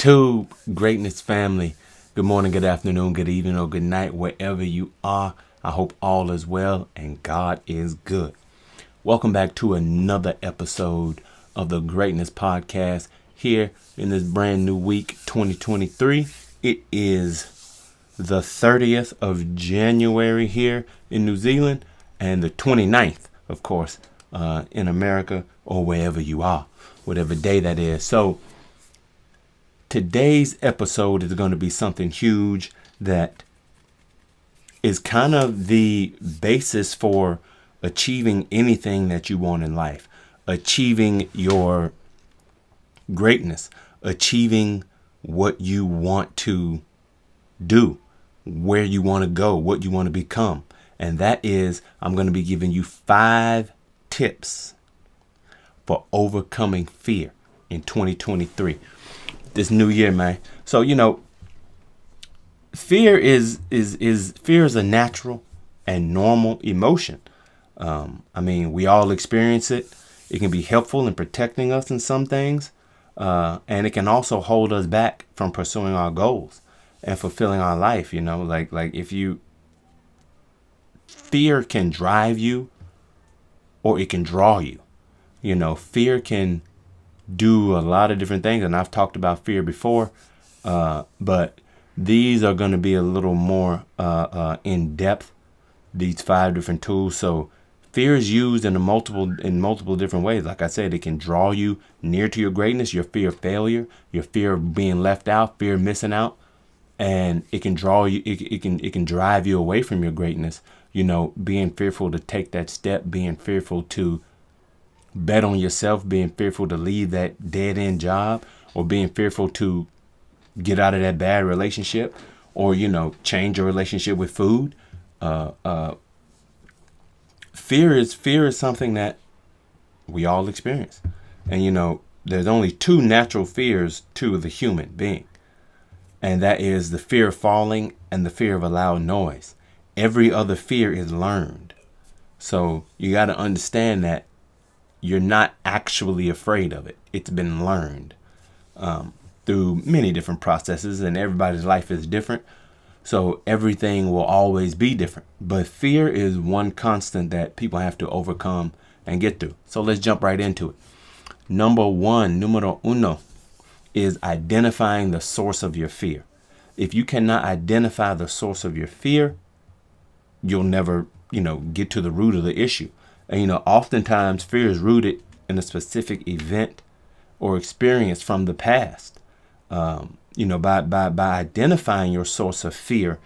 YouTube, Greatness family. Good morning, good afternoon, good evening, or good night, wherever you are. I hope all is well and God is good. Welcome back to another episode of the Greatness Podcast here in this brand new week, 2023. It is the 30th of January here in New Zealand and the 29th, of course, in America or wherever you are, whatever day that is. So today's episode is going to be something huge that is kind of the basis for achieving anything that you want in life, achieving your greatness, achieving what you want to do, where you want to go, what you want to become. And that is, I'm going to be giving you 5 tips for overcoming fear in 2023. This new year, man. So, fear is a natural and normal emotion. We all experience it. It can be helpful in protecting us in some things. And it can also hold us back from pursuing our goals and fulfilling our life. Fear can drive you or it can draw you. Fear can do a lot of different things, and I've talked about fear before, but these are going to be a little more in depth, these 5 different tools. So fear is used in multiple different ways. Like I said, it can draw you near to your greatness, your fear of failure, your fear of being left out, fear of missing out, and it can draw you. It can drive you away from your greatness. Being fearful to take that step, being fearful to bet on yourself, being fearful to leave that dead-end job, or being fearful to get out of that bad relationship, or, change your relationship with food. Fear is something that we all experience. And, there's only 2 natural fears to the human being. And that is the fear of falling and the fear of a loud noise. Every other fear is learned. So you got to understand that you're not actually afraid of it. It's been learned through many different processes, and everybody's life is different. So everything will always be different. But fear is one constant that people have to overcome and get through. So let's jump right into it. Numero uno, is identifying the source of your fear. If you cannot identify the source of your fear, you'll never, get to the root of the issue. And, oftentimes fear is rooted in a specific event or experience from the past. By identifying your source of fear,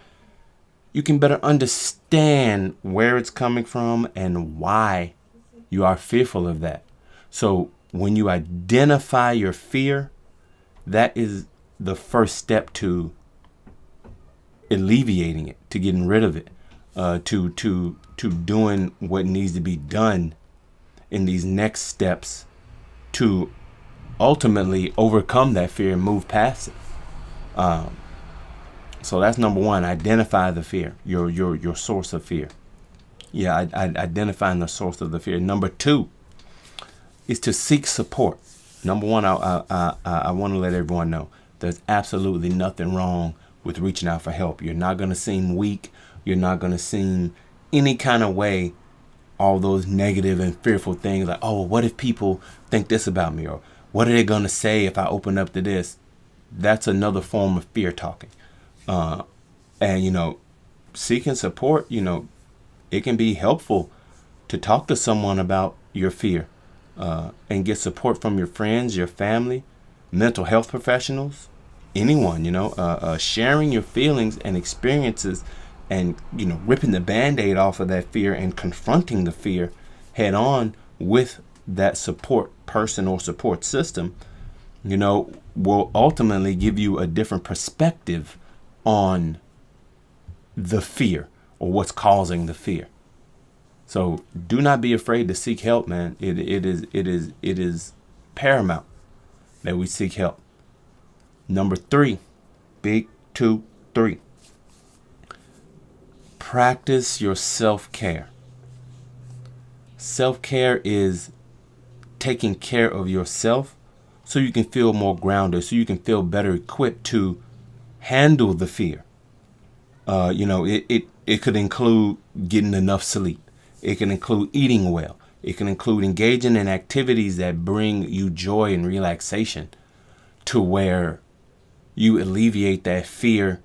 you can better understand where it's coming from and why you are fearful of that. So when you identify your fear, that is the first step to alleviating it, to getting rid of it, to doing what needs to be done in these next steps to ultimately overcome that fear and move past it. So that's number 1. Identify the fear, your source of fear. Identifying the source of the fear. Number 2 is to seek support. Number 1, I want to let everyone know there's absolutely nothing wrong with reaching out for help. You're not going to seem weak. You're not going to seem any kind of way, all those negative and fearful things like, oh, what if people think this about me? Or what are they going to say if I open up to this? That's another form of fear talking. And, seeking support, it can be helpful to talk to someone about your fear and get support from your friends, your family, mental health professionals, anyone, sharing your feelings and experiences and, ripping the Band-Aid off of that fear and confronting the fear head on with that support person or support system, will ultimately give you a different perspective on the fear or what's causing the fear. So do not be afraid to seek help, man. It is paramount that we seek help. Number 3, big 2, 3. Practice your self-care. Self-care is taking care of yourself so you can feel more grounded, so you can feel better equipped to handle the fear. It could include getting enough sleep. It can include eating well. It can include engaging in activities that bring you joy and relaxation, to where you alleviate that fear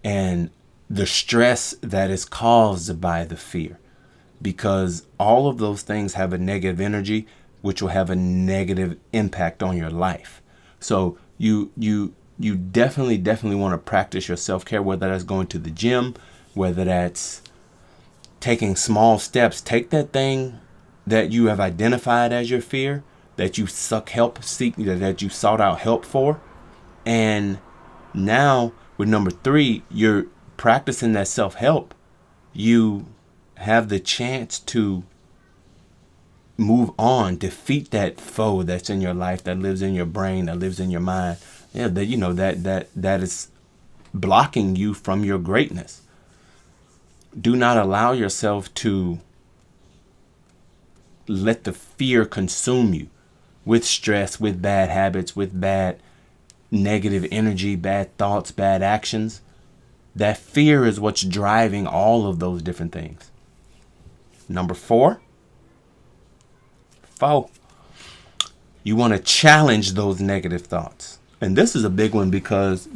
and the stress that is caused by the fear. Because all of those things have a negative energy, which will have a negative impact on your life. So you definitely want to practice your self-care, whether that's going to the gym, whether that's taking small steps. Take that thing that you have identified as your fear, that you that you sought out help for, and now with number 3, you're practicing that self-help. You have the chance to move on, defeat that foe that's in your life, that lives in your brain, that lives in your mind. Yeah, that is blocking you from your greatness. Do not allow yourself to let the fear consume you with stress, with bad habits, with bad negative energy, bad thoughts, bad actions. That fear is what's driving all of those different things. Number 4, you want to challenge those negative thoughts. And this is a big one because,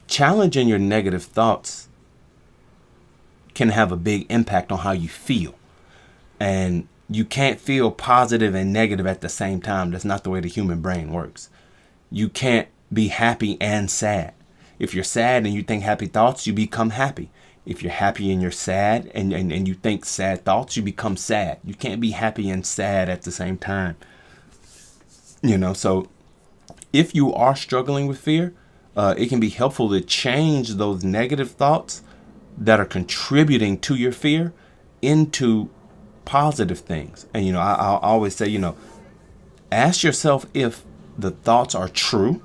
challenging your negative thoughts can have a big impact on how you feel. And you can't feel positive and negative at the same time. That's not the way the human brain works. You can't be happy and sad. If you're sad and you think happy thoughts, you become happy. If you're happy and you're sad and you think sad thoughts, you become sad. You can't be happy and sad at the same time. So if you are struggling with fear, it can be helpful to change those negative thoughts that are contributing to your fear into positive things. And, I'll always say, ask yourself if the thoughts are true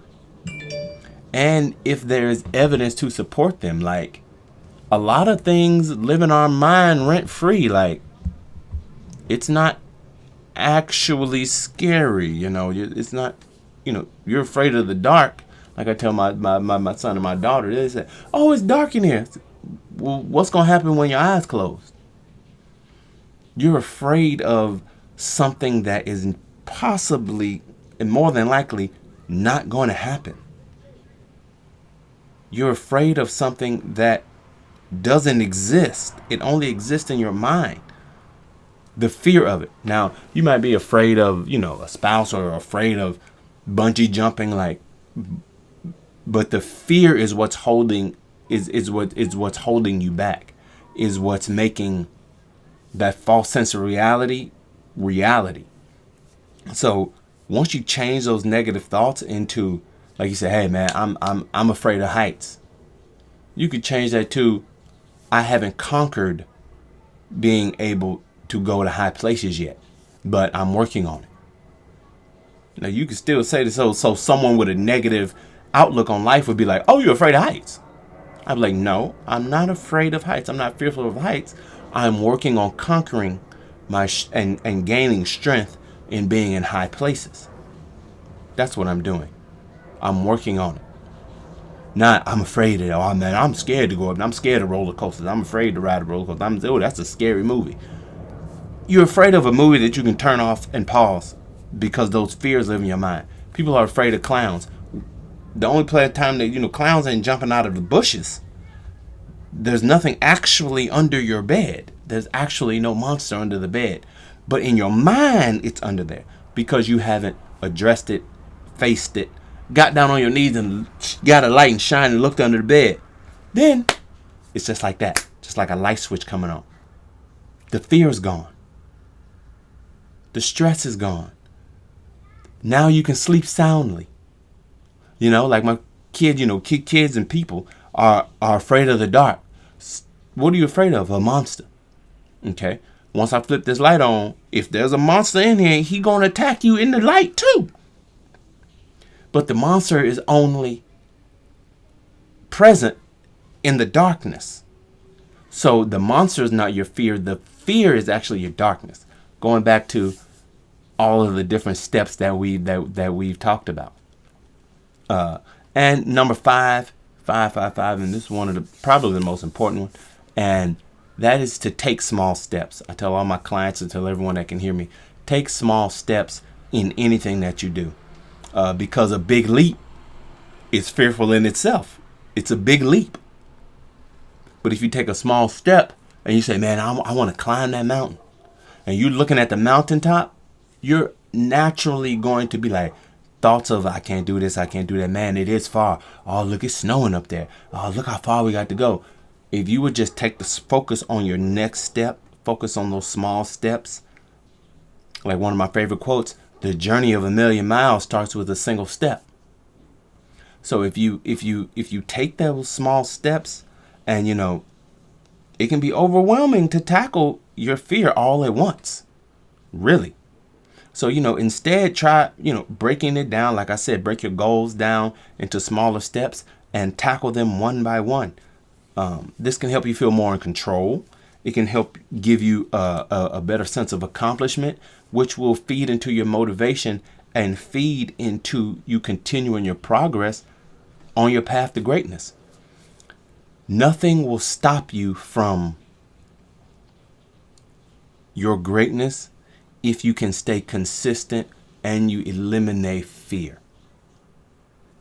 and if there is evidence to support them. Like, a lot of things live in our mind rent free. Like, it's not actually scary. It's not, you're afraid of the dark. Like I tell my son and my daughter, they say, "Oh, it's dark in here." Well, what's going to happen when your eyes close? You're afraid of something that is possibly and more than likely not going to happen. You're afraid of something that doesn't exist. It only exists in your mind. The fear of it. Now, you might be afraid of, a spouse, or afraid of bungee jumping, but the fear is what's holding what's holding you back, is what's making that false sense of reality. So once you change those negative thoughts into, like you say, "Hey man, I'm afraid of heights," you could change that to, "I haven't conquered being able to go to high places yet, but I'm working on it." Now you can still say this, so someone with a negative outlook on life would be like, "Oh, you're afraid of heights?" I'd be like, "No, I'm not afraid of heights. I'm not fearful of heights. I'm working on conquering and gaining strength in being in high places. That's what I'm doing. I'm working on it. Not, I'm afraid of it. Oh man, I'm scared to go up. I'm scared of roller coasters. I'm afraid to ride a roller coaster. That's a scary movie." You're afraid of a movie that you can turn off and pause because those fears live in your mind. People are afraid of clowns. The only time that, clowns ain't jumping out of the bushes. There's nothing actually under your bed. There's actually no monster under the bed. But in your mind, it's under there because you haven't addressed it, faced it, got down on your knees and got a light and shine and looked under the bed. Then it's just like that. Just like a light switch coming on. The fear is gone. The stress is gone. Now you can sleep soundly. Like my kid, kids and people are afraid of the dark. What are you afraid of? A monster. Okay. Once I flip this light on, if there's a monster in here, he gonna attack you in the light too. But the monster is only present in the darkness. So the monster is not your fear. The fear is actually your darkness. Going back to all of the different steps that we've talked about. And number five, and this is one of the probably the most important one, and that is to take small steps. I tell all my clients, and tell everyone that can hear me, take small steps in anything that you do, because a big leap is fearful in itself. It's a big leap. But if you take a small step and you say, man, I want to climb that mountain, and you're looking at the mountaintop, you're naturally going to be like, thoughts of, I can't do this, I can't do that. Man, it is far. Oh, look, it's snowing up there. Oh, look how far we got to go. If you would just take the focus on your next step, focus on those small steps. Like one of my favorite quotes, the journey of 1,000,000 miles starts with a single step. So if you take those small steps, and it can be overwhelming to tackle your fear all at once. Really. So, instead try, breaking it down. Like I said, break your goals down into smaller steps and tackle them one by one. This can help you feel more in control. It can help give you a better sense of accomplishment, which will feed into your motivation and feed into you continuing your progress on your path to greatness. Nothing will stop you from your greatness if you can stay consistent and you eliminate fear.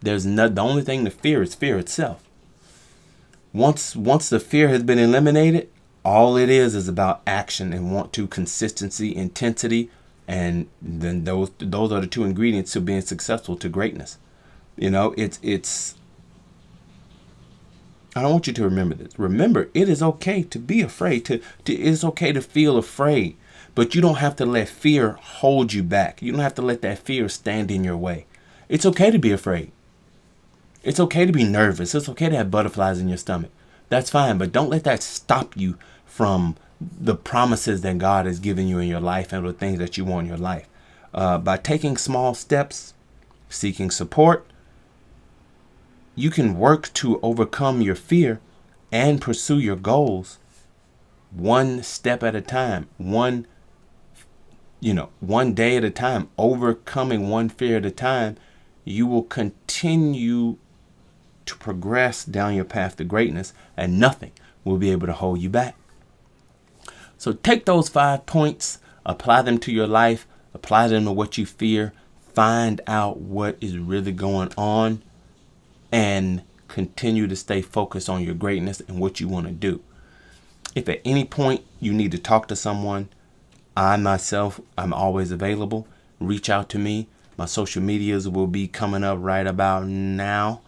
The only thing to fear is fear itself. Once the fear has been eliminated, all it is about action and want to, consistency, intensity, and then those are the two ingredients to being successful to greatness. It's I don't want you to remember this. Remember, it is okay to be afraid. It is okay to feel afraid. But you don't have to let fear hold you back. You don't have to let that fear stand in your way. It's okay to be afraid. It's okay to be nervous. It's okay to have butterflies in your stomach. That's fine. But don't let that stop you from the promises that God has given you in your life and the things that you want in your life. By taking small steps, seeking support, you can work to overcome your fear and pursue your goals one step at a time, one day at a time, overcoming one fear at a time. You will continue to progress down your path to greatness, and nothing will be able to hold you back. So take those 5 points, apply them to your life, apply them to what you fear, find out what is really going on, and continue to stay focused on your greatness and what you want to do. If at any point you need to talk to someone, I'm always available. Reach out to me. My social medias will be coming up right about now.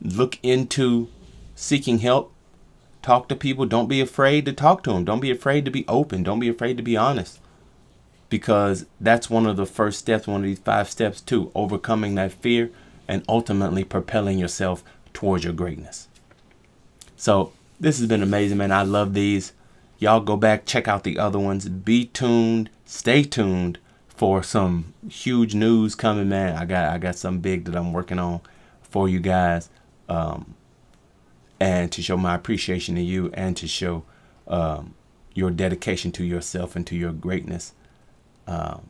Look into seeking help. Talk to people. Don't be afraid to talk to them. Don't be afraid to be open. Don't be afraid to be honest. Because that's one of the first steps, one of these 5 steps to overcoming that fear and ultimately propelling yourself towards your greatness. So this has been amazing, man. I love these. Y'all go back, check out the other ones. Be tuned. Stay tuned for some huge news coming, man. I got something big that I'm working on for you guys. And to show my appreciation to you and to show your dedication to yourself and to your greatness. But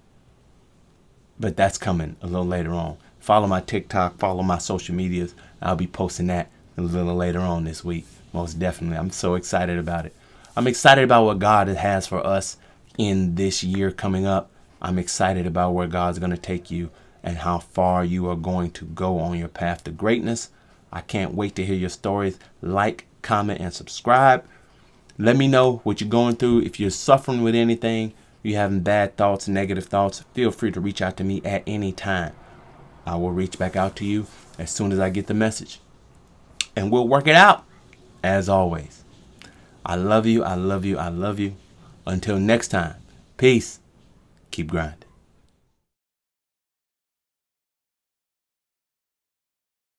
that's coming a little later on. Follow my TikTok, follow my social medias. I'll be posting that a little later on this week. Most definitely. I'm so excited about it. I'm excited about what God has for us in this year coming up. I'm excited about where God's going to take you and how far you are going to go on your path to greatness. I can't wait to hear your stories. Like, comment, and subscribe. Let me know what you're going through. If you're suffering with anything, you're having bad thoughts, negative thoughts, feel free to reach out to me at any time. I will reach back out to you as soon as I get the message. And we'll work it out, as always. I love you. I love you. I love you. Until next time, peace. Keep grinding.